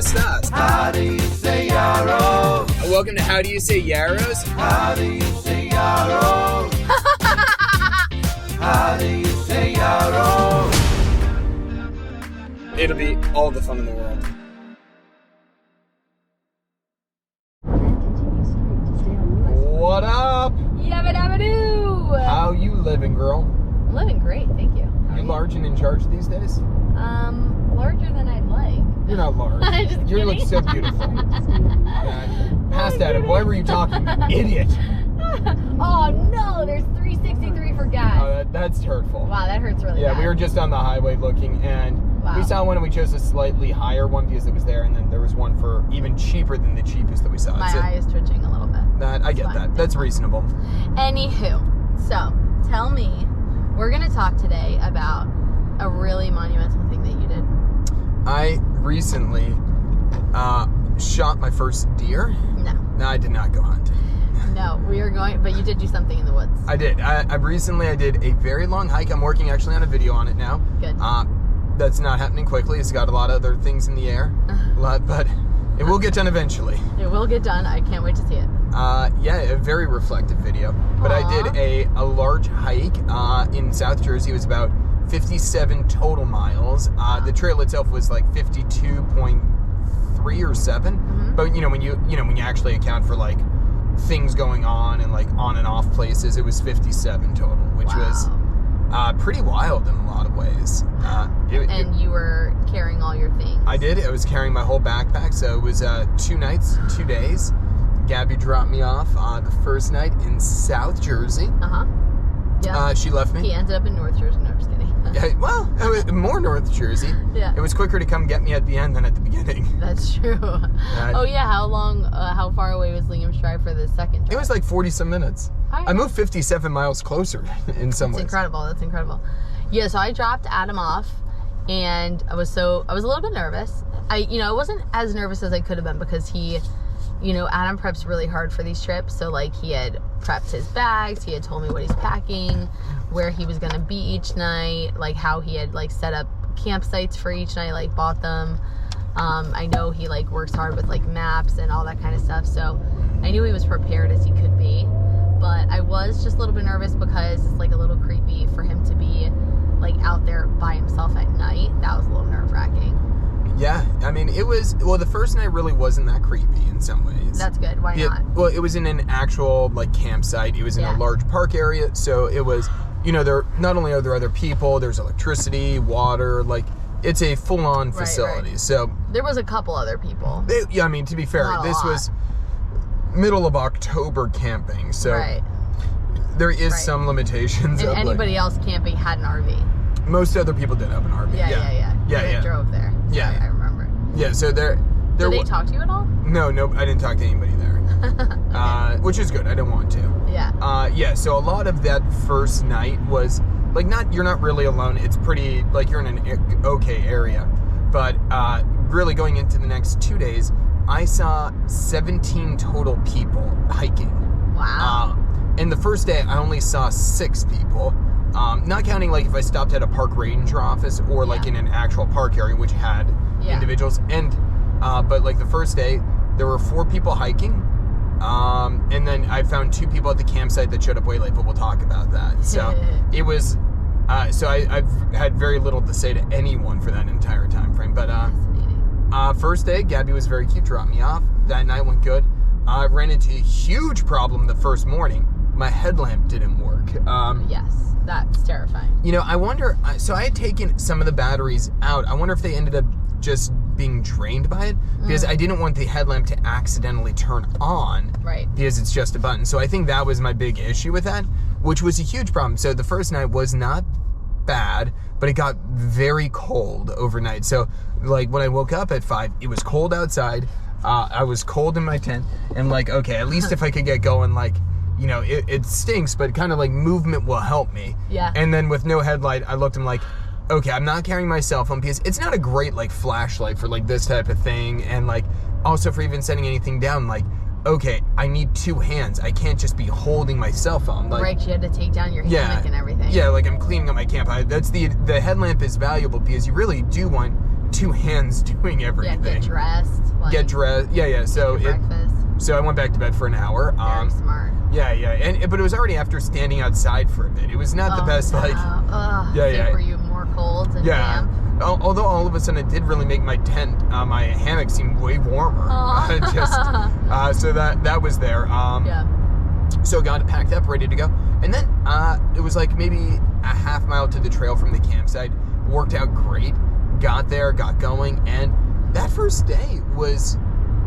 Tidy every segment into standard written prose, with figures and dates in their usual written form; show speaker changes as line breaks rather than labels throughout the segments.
estás?
How do you say yarrow?
Welcome to How Do You Say Yarrows?
How do you say yarrow? How do you say yarrow?
It'll be all the fun in the world. What up?
Yabba dabba doo!
How you living, girl?
I'm living great, thank you. How are
You large and in charge these days?
Larger than I'd like.
You're not large.
Just
You look
kidding.
so beautiful. Past Adam, why were you talking? Idiot.
Oh no, there's 363 for gas.
Oh, that's hurtful.
Wow, that hurts really
Yeah,
bad.
we were just on the highway looking, and
Wow.
we saw one and we chose a slightly higher one because it was there, and then there was one for even cheaper than the cheapest that we saw.
My eye is twitching a little bit.
I get
It's
that.
fine.
That's reasonable.
Anywho, so tell me, we're gonna talk today about a really monumental thing that you did.
I recently shot my first deer. No, I did not go hunting.
No, we are going, but you did do something in the woods.
I did. I did a very long hike. I'm working actually on a video on it now.
Good.
That's not happening quickly. It's got a lot of other things in the air, but it will get done eventually.
It will get done. I can't wait to see it.
Yeah, a very reflective video. But I did a large hike in South Jersey. It was about 57 total miles. The trail itself was like 52.3 or 7.
Mm-hmm.
But when you actually account for like things going on and like on and off places, it was 57 total, which was pretty wild in a lot of ways.
You were carrying all your things.
I did. I was carrying my whole backpack, so it was 2 nights, 2 days. Gabby dropped me off the first night in South Jersey.
Yeah.
She left me.
He ended up in North Jersey. No, just kidding.
Yeah, well, it was more North Jersey.
Yeah.
It was quicker to come get me at the end than at the beginning.
That's true. Oh yeah, how far away was Liam's drive for the second drive?
It was like 40-some minutes. I moved 57 miles closer in some ways.
That's incredible. Yeah, so I dropped Adam off, and I was a little bit nervous. I wasn't as nervous as I could have been because Adam preps really hard for these trips. So like he had prepped his bags, he had told me what he's packing, where he was gonna be each night, like how he had like set up campsites for each night, like bought them. I know he like works hard with like maps and all that kind of stuff. So I knew he was prepared as he could be, but I was just a little bit nervous because it's like a little creepy for him to be like out there by himself at night. That was a little nerve-wracking.
Yeah, I mean, the first night really wasn't that creepy in some ways.
That's good. Why not?
Well, it was in an actual, like, campsite. It was in a large park area, so it was, there not only are there other people, there's electricity, water, like, it's a full-on facility. Right. So
there was a couple other people.
I mean, to be fair, this was middle of October camping, so there is some limitations.
And anybody else camping had an RV.
Most other people did have an RV.
Yeah. They drove there.
Yeah.
I remember.
Yeah, so did
they talk to you at all?
No, I didn't talk to anybody there. Which is good. I don't want to.
Yeah.
So a lot of that first night was like you're not really alone. It's pretty like you're in an okay area. But really going into the next 2 days, I saw 17 total people hiking.
Wow.
And the first day I only saw 6 people. Not counting like if I stopped at a park ranger office or like in an actual park area which had individuals. And but like the first day there were 4 people hiking, and then I found 2 people at the campsite that showed up way late, but we'll talk about that. So it was so I've had very little to say to anyone for that entire time frame. But first day Gabby was very cute, dropped me off. That night went good. I ran into a huge problem the first morning. My headlamp didn't work.
Yes, that's terrifying.
I wonder, so I had taken some of the batteries out. I wonder if they ended up just being drained by it, because I didn't want the headlamp to accidentally turn on. Right. Because it's just a button. So I think that was my big issue with that, which was a huge problem. So the first night was not bad, but it got very cold overnight. So like when I woke up at 5, it was cold outside. I was cold in my tent, and like, okay, at least if I could get going, like, it stinks, but kind of like movement will help me. Yeah. And then with no headlight, I looked and like, okay, I'm not carrying my cell phone because it's not a great like flashlight for like this type of thing. And like also for even setting anything down, like, okay, I need 2 hands. I can't just be holding my cell phone. Like,
right, you had to take down your hammock and everything.
Yeah, like I'm cleaning up my camp. The headlamp is valuable because you really do want two hands doing everything.
Yeah, get dressed.
Get dressed. Yeah. So
breakfast.
So I went back to bed for an hour.
Very smart.
Yeah. But it was already after standing outside for a bit. It was not the best.
Were you more cold and damp?
Although all of a sudden it did really make my tent, my hammock seem way warmer. So that was there. So got it packed up, ready to go. And then it was like maybe a half mile to the trail from the campsite. Worked out great. Got there, got going, and that first day was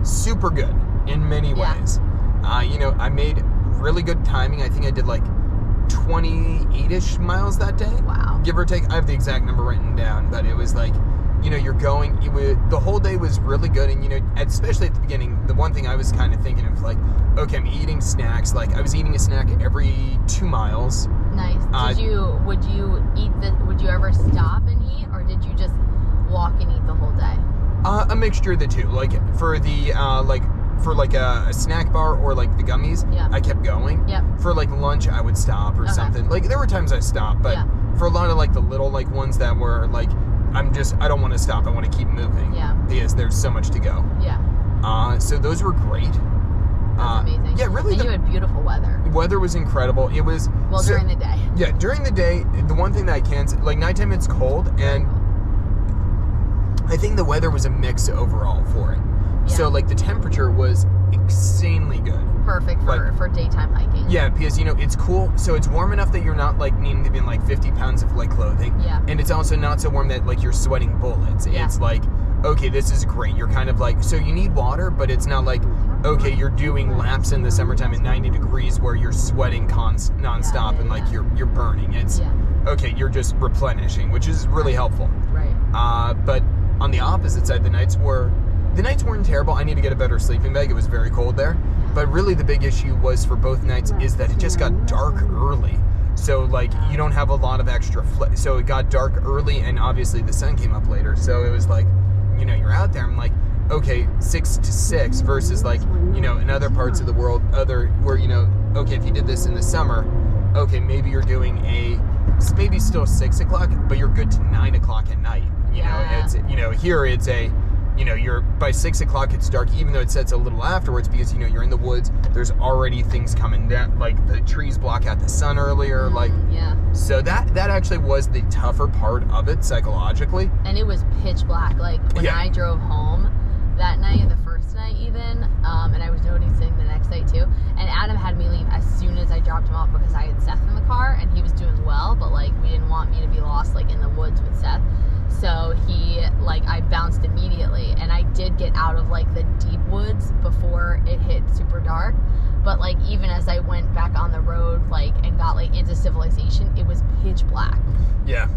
super good in many ways. I made really good timing. I think I did like 28-ish miles that day.
Wow.
Give or take. I have the exact number written down, but it was like, you're going, the whole day was really good. And, especially at the beginning, the one thing I was kind of thinking of like, okay, I'm eating snacks. Like I was eating a snack every 2 miles.
Nice. Would you ever stop and eat, or did you just walk and eat the whole day?
A mixture of the two. Like for the, for like a snack bar or like the gummies, I kept going.
Yep.
For like lunch, I would stop or something. Like there were times I stopped, but for a lot of like the little like ones that were like, I don't want to stop. I want to keep moving.
Yeah.
Because there's so much to go.
Yeah.
So those were great.
That's amazing.
Yeah, really.
And you had beautiful weather.
Weather was incredible. It was
during the day.
Yeah, during the day. The one thing that I can say, like nighttime, it's cold, and I think the weather was a mix overall for it.
Yeah.
So like the temperature was insanely good.
Perfect for daytime hiking.
Yeah, because it's cool, so it's warm enough that you're not like needing to be in like 50 pounds of like clothing.
Yeah.
And it's also not so warm that like you're sweating bullets.
Yeah.
It's like, okay, this is great. You're kind of like, so you need water, but it's not like, okay, you're doing laps in the summertime at 90 degrees where you're sweating nonstop and like you're burning. It's okay, you're just replenishing, which is really helpful.
Right.
But on the opposite side, the nights weren't terrible. I need to get a better sleeping bag. It was very cold there. But really the big issue was for both nights is that it just got dark early. So like you don't have a lot of extra so it got dark early, and obviously the sun came up later. So it was like, you're out there. I'm like, okay, 6 to 6 versus like, in other parts of the world, where, okay, if you did this in the summer, okay, maybe you're doing maybe still 6 o'clock, but you're good to 9 o'clock at night. It's, here it's you're by 6 o'clock it's dark, even though it sets a little afterwards, because you're in the woods. There's already things coming down, like the trees block out the sun earlier. So that actually was the tougher part of it psychologically.
And it was pitch black. Like when I drove home that night, the first night even, and I was noticing the next night too. And Adam had me leave as soon as I dropped him off because I had Seth in the car and he was doing well, but like we didn't want me to be lost like in the woods with Seth. So I bounced immediately, and I did get out of like the deep woods before it hit super dark. But like even as I went back on the road, like and got like into civilization, it was pitch black.
Yeah.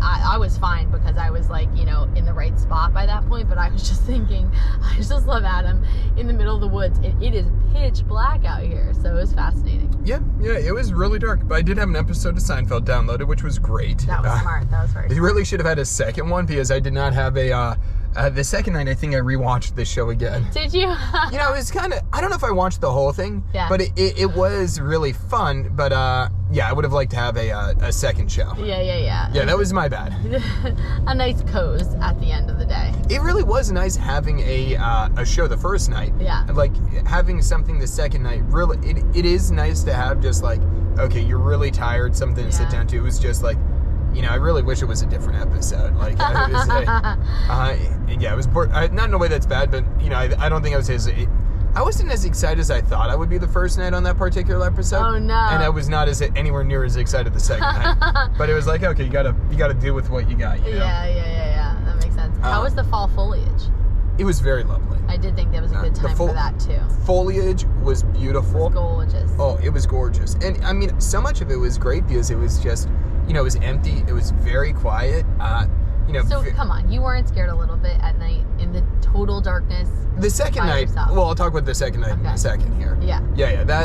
I was fine because I was like, in the right spot by that point. But I was just thinking, I just love Adam in the middle of the woods. It is pitch black out here, so it was fascinating. Yeah,
it was really dark. But I did have an episode of Seinfeld downloaded, which was great.
That was smart. That was very smart.
You really should have had a second one, because I did not have the second night, I think I rewatched the show again.
Did you?
It was kind of, I don't know if I watched the whole thing, but it was really fun. But I would have liked to have a second show.
Yeah,
that was my bad.
A nice cozy at the end of the day.
It really was nice having a show the first night.
Yeah.
Like having something the second night, really, it is nice to have just like, okay, you're really tired, something to sit down to. It was just like, I really wish it was a different episode. Like, it was bored. Not in a way that's bad, but I don't think I wasn't as excited as I thought I would be the first night on that particular episode.
Oh no!
And I was not anywhere near as excited the second night. But it was like, okay, you gotta deal with what you got.
Yeah. That makes sense. How was the fall foliage?
It was very lovely.
I did think that was a good time for that too.
Foliage was beautiful.
It was gorgeous.
Oh, it was gorgeous. And I mean, so much of it was great because it was just, it was empty. It was very quiet.
So come on, you weren't scared a little bit at night in the total darkness?
The second night,
yourself?
Well, I'll talk about the second night in a second here.
Yeah.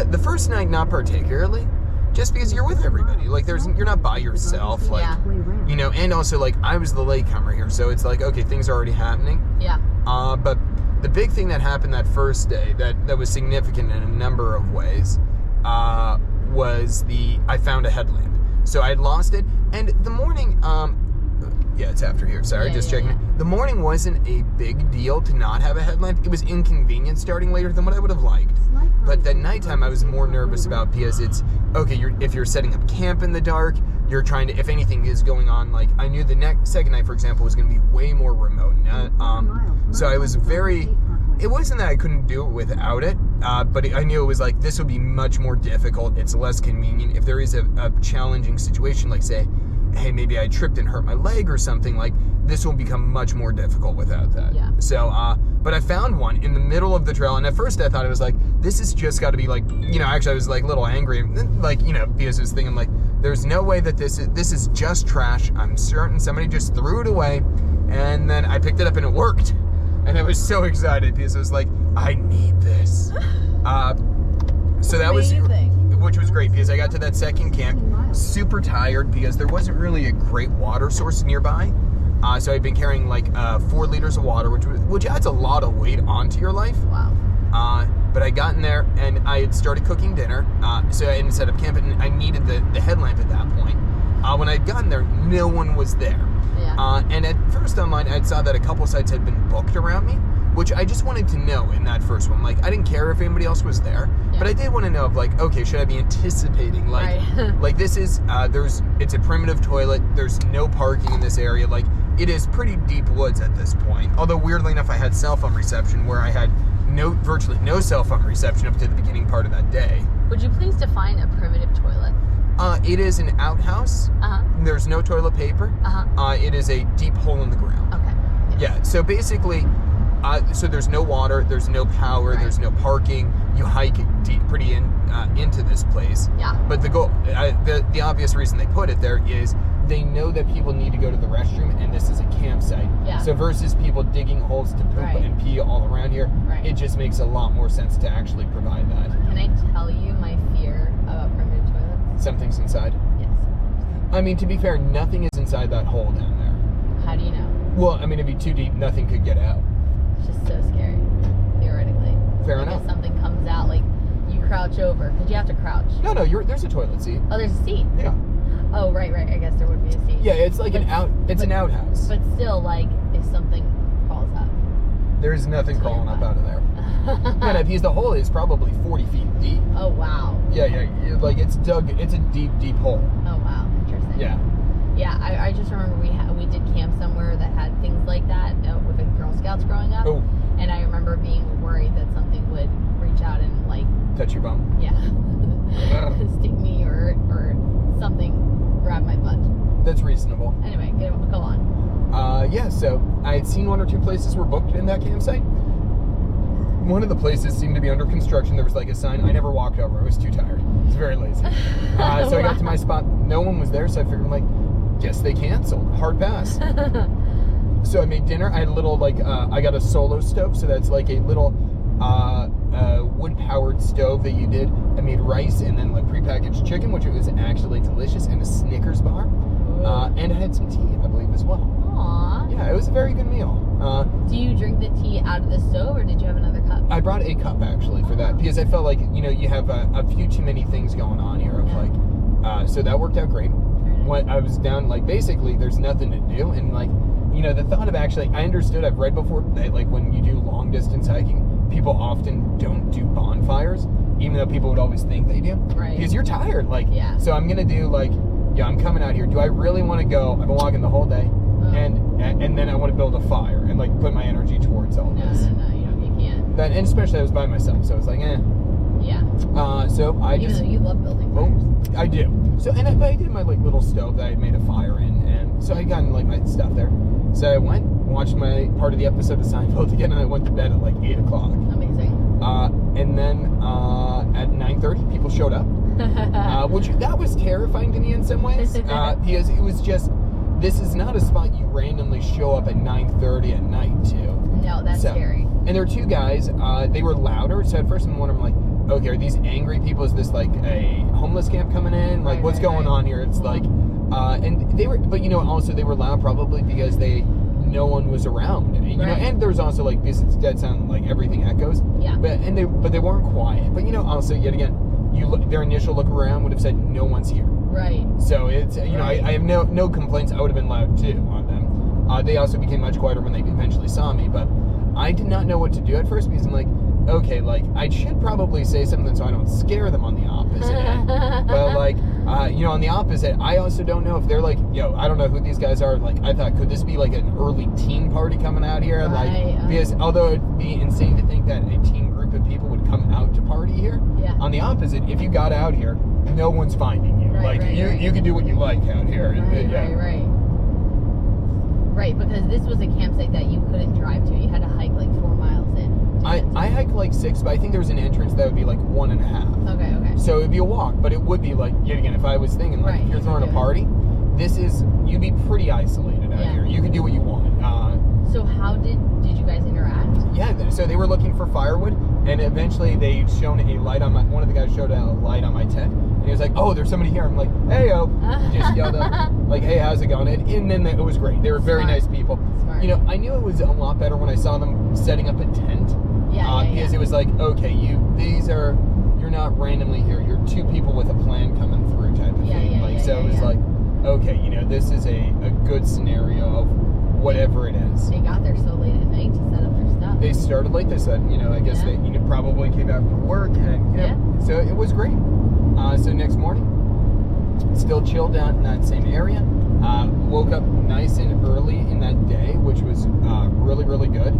The first night, not particularly. Just because you're with everybody. Like, you're not by yourself. Like, and also, like, I was the latecomer here. So it's like, okay, things are already happening.
Yeah.
But the big thing that happened that first day that was significant in a number of ways was I found a headlamp. So I had lost it. And the morning, Yeah, it's after here. Sorry,
Yeah,
just
yeah,
checking.
yeah.
The morning wasn't a big deal to not have a headlamp. It was inconvenient starting later than what I would have liked. But the nighttime I was more nervous about because it's, okay, if you're setting up camp in the dark, you're trying to, if anything is going on, like I knew the second night, for example, was going to be way more remote. So I was it wasn't that I couldn't do it without it, but I knew it was like, this would be much more difficult. It's less convenient. If there is a challenging situation, like say, hey, maybe I tripped and hurt my leg or something, like this will become much more difficult without that.
Yeah.
So, but I found one in the middle of the trail, and at first I thought it was like, this has just got to be like, actually I was like a little angry, like, because I was thinking like, there's no way that this is just trash. I'm certain somebody just threw it away, and then I picked it up and it worked. And I was so excited because I was like, I need this. So that was, which was great because I got to that second camp super tired because there wasn't really a great water source nearby. So I'd been carrying like 4 liters of water, which adds a lot of weight onto your life.
Wow.
But I got in there and I had started cooking dinner. So I had set up camp and I needed the headlamp at that point. When I had gotten there, no one was there.
Yeah.
And at first online, I saw that a couple sites had been booked around me, which I just wanted to know in that first one. Like, I didn't care if anybody else was there, but I did want to know of like, okay, should I be anticipating? Like, like this is, it's a primitive toilet. There's no parking in this area. Like, it is pretty deep woods at this point. Although weirdly enough, I had cell phone reception where I had virtually no cell phone reception up to the beginning part of that day.
Would you please define a primitive toilet?
It is an outhouse. There's no toilet paper. It is a deep hole in the ground.
Okay.
Yeah. So basically, so there's no water, there's no power, there's no parking. You hike pretty into this place.
Yeah.
But the obvious reason they put it there is they know that people need to go to the restroom, and this is a campsite.
Yeah.
So versus people digging holes to poop and pee all around here, it just makes a lot more sense to actually provide that.
Can I tell you my fear about primitive toilets?
Something's inside?
Yes.
I mean, to be fair, nothing is inside that hole down there.
How do you know?
Well, I mean, it'd be too deep, nothing could get out.
It's just so scary, theoretically.
Fair
like
enough.
If something comes out, like you crouch over, because you have to crouch.
No, there's a toilet seat.
Oh, there's a seat.
Yeah.
Oh, right. I guess there would be a seat.
Yeah, it's like an outhouse.
But still, like, if something crawls up.
There's nothing crawling up out of there. Yeah, because the hole is probably 40 feet deep.
Oh, wow.
Yeah, like it's a deep hole.
Oh, wow. Interesting.
Yeah.
Yeah, I just remember we did camp somewhere that had things like that with the Girl Scouts growing up.
Oh.
And I remember being worried that something would reach out and, like...
Touch your bum?
Yeah. Stick me or something grab my butt.
That's reasonable.
Anyway, go on.
Yeah, so I had seen 1 or 2 places were booked in that campsite. One of the places seemed to be under construction. There was like a sign. I never walked over. I was too tired. I was very lazy. So I got to my spot. No one was there, so I figured, like, guess they canceled. Hard pass. So I made dinner. I had a little, like, I got a solo stove, so that's like a little wood-powered stove that you did. I made rice and then, like, prepackaged chicken, which was actually delicious, and a Snickers bar. And I had some tea, I believe, as well.
Aww.
Yeah, it was a very good meal.
Do you drink the tea out of the stove, or did you have another cup?
I brought a cup, actually, for that, because I felt like, you have a few too many things going on here. Of like, so that worked out great. When I was down, like, basically, there's nothing to do, and, like, the thought of actually, I understood, I've read before, that, like, when you do long-distance hiking, people often don't do bonfires, even though people would always think they do.
Right.
Because you're tired, like, so I'm going to do, like, I'm coming out here. Do I really want to go? I've been walking the whole day, and then I want to build a fire and, like, put my energy towards all this.
No, you can't.
And especially I was by myself, so I was like,
Yeah.
So I
Even though you love building fires.
I do. So, but I did my, like, little stove that I made a fire in, and so I got, like, my stuff there. So I went, watched my part of the episode of Seinfeld again, and I went to bed at, like, 8 o'clock.
Amazing.
And then at 9:30, people showed up, which that was terrifying to me in some ways, because it was just, this is not a spot you randomly show up at 9:30 at night to.
No, that's scary.
And there were 2 guys, they were louder, so at first I'm wondering, like, okay, are these angry people? Is this like a homeless camp coming in? Like, what's going on here? It's like, and they were, but also they were loud probably because no one was around, and there's also, like, because it's dead sound, like everything echoes.
Yeah.
But they weren't quiet. But also, yet again, their initial look around would have said no one's here.
Right.
So it's I have no complaints. I would have been loud too on them. They also became much quieter when they eventually saw me, but I did not know what to do at first because I'm like, okay, like, I should probably say something so I don't scare them on the opposite end. But, like, on the opposite, I also don't know if they're like, I don't know who these guys are. Like, I thought, could this be like an early teen party coming out here?
Right,
Like, because although it'd be insane to think that a teen group of people would come out to party here, on the opposite, if you got out here, no one's finding you. You can do what you like out here.
Right, because this was a campsite that you couldn't drive to. You had to hike like 4 miles in.
I hiked like 6, but I think there was an entrance that would be like 1.5.
Okay.
So it'd be a walk, but it would be like, yet again, if I was thinking, like, if you're throwing a party, you'd be pretty isolated out here. You can do what you want.
So how did you guys interact?
Yeah, so they were looking for firewood, and eventually they shone a light on one of the guys showed a light on my tent, and he was like, oh, there's somebody here. I'm like, hey-o. Just yelled up, like, hey, how's it going? And then it was great. They were very nice people.
Smart.
I knew it was a lot better when I saw them setting up a tent. Because it was like, okay, you're not randomly here. You're two people with a plan coming through type of thing. It was like, okay, this is a good scenario of whatever it is.
They got there so late at night to set up their stuff.
They started late. They said, I guess they probably came after work, and so it was great. So next morning, still chilled out in that same area. Woke up nice and early in that day, which was really, really good.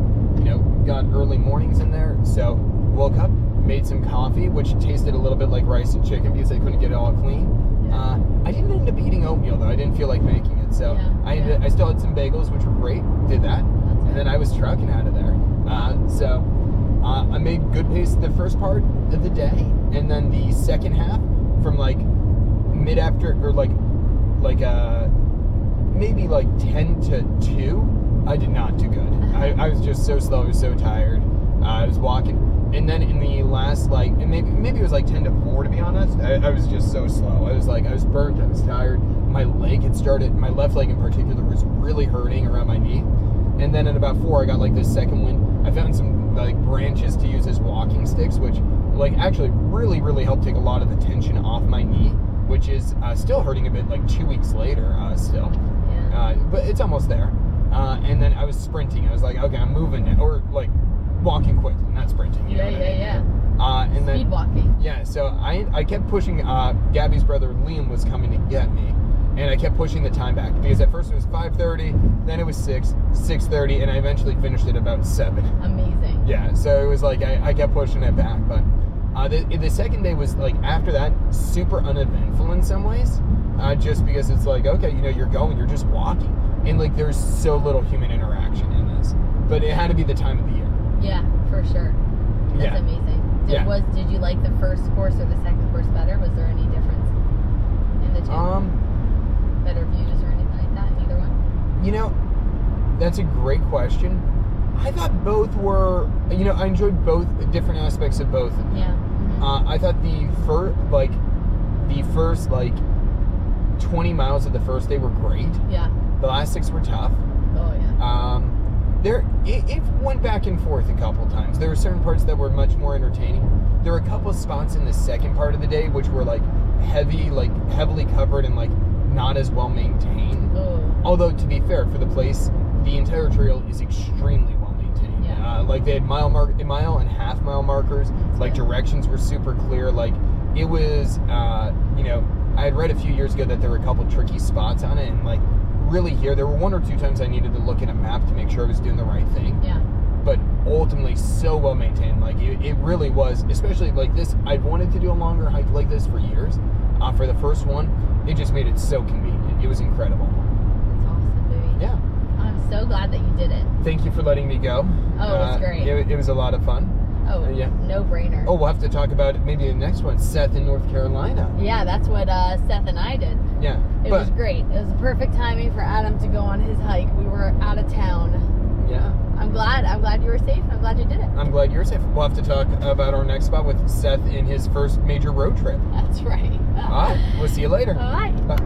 Got early mornings in there. So woke up, made some coffee, which tasted a little bit like rice and chicken because I couldn't get it all clean. I didn't end up eating oatmeal though. I didn't feel like making it, so I still had some bagels, which were great. Did that, and then I was trucking out of there. I made good pace the first part of the day, and then the second half from like mid after or maybe like 10 to 2, I did not do good. I was just so slow. I was so tired. I was walking. And then in the last, and maybe it was like 10 to 4, to be honest. I was just so slow. I was burnt. I was tired. My left leg in particular was really hurting around my knee. And then at about 4, I got like this second wind. I found some like branches to use as walking sticks, which actually really, really helped take a lot of the tension off my knee, which is still hurting a bit like 2 weeks later still. But it's almost there. And then I was sprinting. I was like, okay, I'm moving now. Or like walking quickly, not sprinting. You know what I mean? And then
speed walking.
Yeah, so I kept pushing. Gabby's brother Liam was coming to get me, and I kept pushing the time back because at first it was 5:30, then it was 6:30, and I eventually finished it about 7.
Amazing.
Yeah, so it was like I kept pushing it back, but the second day was like after that super uneventful in some ways, just because it's like okay, you're just walking, and like there's so little human interaction in this, but it had to be the time of the year.
Yeah, for sure. That's amazing. Did you like the first course or the second course better? Was there any difference in the two? Better views or anything like that? Either one?
That's a great question. I thought both were, I enjoyed both different aspects of both of them.
Yeah. Mm-hmm.
I thought the first 20 miles of the first day were great.
Yeah.
The last 6 were tough.
Oh yeah.
It went back and forth a couple times. There were certain parts that were much more entertaining. There were a couple of spots in the second part of the day which were heavily covered and not as well maintained.
Oh.
Although to be fair, for the place, the entire trail is extremely well maintained.
Yeah.
They had mile and half mile markers. Directions were super clear. It was, I had read a few years ago that there were a couple tricky spots on it, and really here, there were 1 or 2 times I needed to look at a map to make sure I was doing the right thing.
Yeah.
But ultimately, so well maintained. It really was, especially this. I'd wanted to do a longer hike like this for years. For the first one, it just made it so convenient. It was incredible.
That's awesome, baby.
Yeah.
I'm so glad that you did it.
Thank you for letting me go.
Oh, it was great.
It was a lot of fun.
Oh,
yeah.
No brainer.
Oh, we'll have to talk about maybe the next one, Seth in North Carolina.
Yeah, that's what Seth and I did.
Yeah.
It was great. It was perfect timing for Adam to go on his hike. We were out of town.
Yeah.
I'm glad you were safe. I'm glad you did it.
I'm glad you're safe. We'll have to talk about our next spot with Seth in his first major road trip.
That's right.
All right. We'll see you later.
Bye.
Bye.